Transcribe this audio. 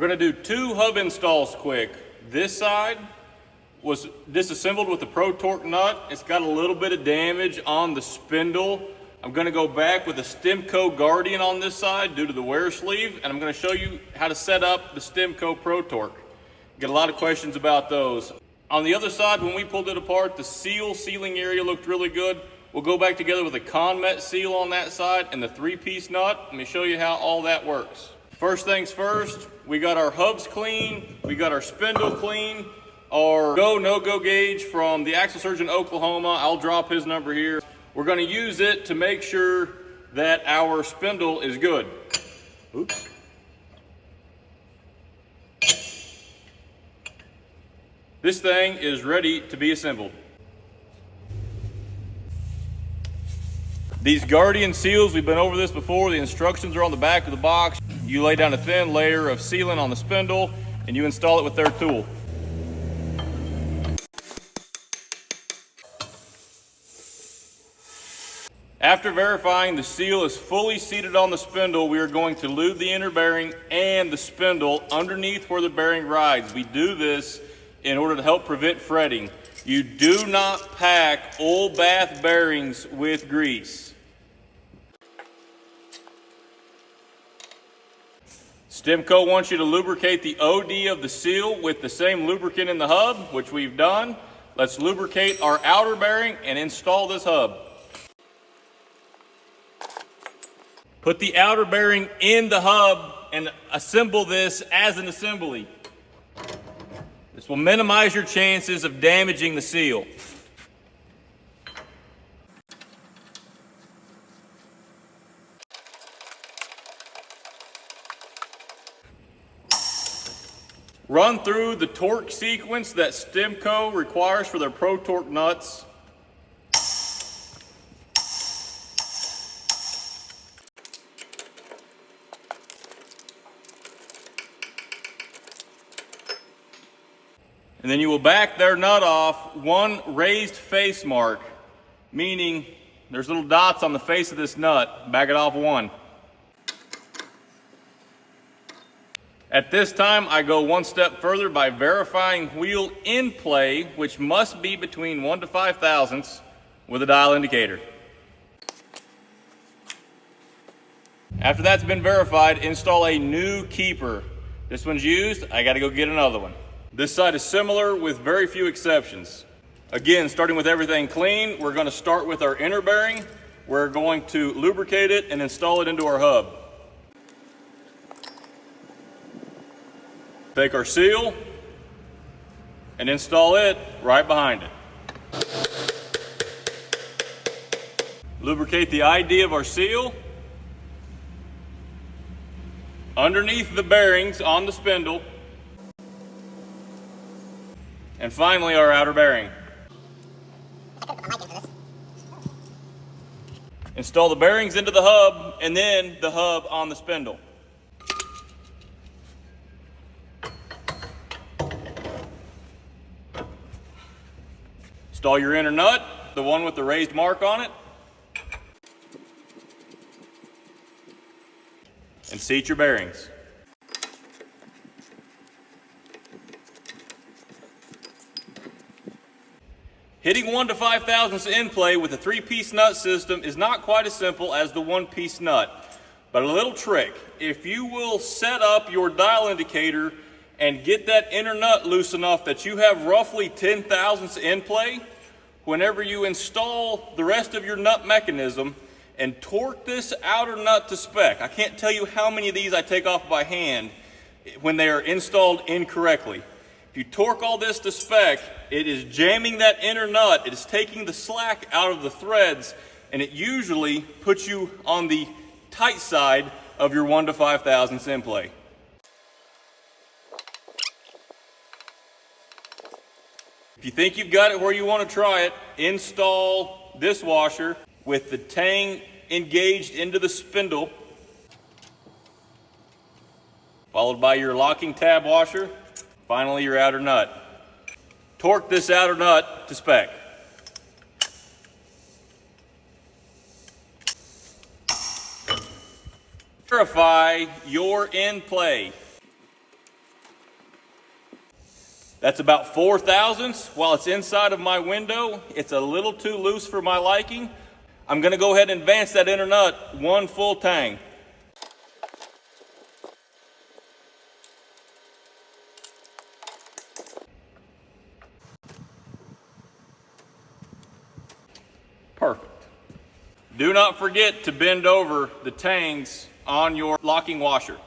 We're gonna do 2 hub installs quick. This side was disassembled with the Pro Torque nut. It's got a little bit of damage on the spindle. I'm gonna go back with a Stemco Guardian on this side due to the wear sleeve, and I'm gonna show you how to set up the Stemco Pro Torque. Get a lot of questions about those. On the other side, when we pulled it apart, the sealing area looked really good. We'll go back together with a Conmet seal on that side and the 3-piece nut. Let me show you how all that works. First things first, we got our hubs clean, we got our spindle clean, our go, no-go gauge from the Axle Surgeon Oklahoma. I'll drop his number here. We're gonna use it to make sure that our spindle is good. Oops. This thing is ready to be assembled. These Guardian seals, we've been over this before. The instructions are on the back of the box. You lay down a thin layer of sealant on the spindle and you install it with their tool. After verifying the seal is fully seated on the spindle, we are going to lube the inner bearing and the spindle underneath where the bearing rides. We do this in order to help prevent fretting. You do not pack oil bath bearings with grease. Stemco wants you to lubricate the OD of the seal with the same lubricant in the hub, which we've done. Let's lubricate our outer bearing and install this hub. Put the outer bearing in the hub and assemble this as an assembly. This will minimize your chances of damaging the seal. Run through the torque sequence that Stemco requires for their Pro Torque nuts. And then you will back their nut off one raised face mark, meaning there's little dots on the face of this nut. Back it off one. At this time, I go one step further by verifying wheel in play, which must be between 1 to 5 thousandths with a dial indicator. After that's been verified, install a new keeper. This one's used, I gotta go get another one. This side is similar with very few exceptions. Again, starting with everything clean, we're gonna start with our inner bearing. We're going to lubricate it and install it into our hub. Take our seal and install it right behind it. Lubricate the ID of our seal underneath the bearings on the spindle. And finally, our outer bearing. Install the bearings into the hub and then the hub on the spindle. Install your inner nut, the one with the raised mark on it. And seat your bearings. Hitting 1 to 5 thousandths in play with a 3-piece nut system is not quite as simple as the 1-piece nut. But a little trick, if you will set up your dial indicator and get that inner nut loose enough that you have roughly 10 thousandths in play, whenever you install the rest of your nut mechanism and torque this outer nut to spec. I can't tell you how many of these I take off by hand when they are installed incorrectly. If you torque all this to spec, it is jamming that inner nut, it is taking the slack out of the threads, and it usually puts you on the tight side of your 1 to 5 thousandths in play. If you think you've got it where you want to try it, install this washer with the tang engaged into the spindle, followed by your locking tab washer, finally your outer nut. Torque this outer nut to spec. Verify your in play. That's about 4 thousandths. While it's inside of my window, it's a little too loose for my liking. I'm gonna go ahead and advance that inner nut 1 full tang. Perfect. Do not forget to bend over the tangs on your locking washer.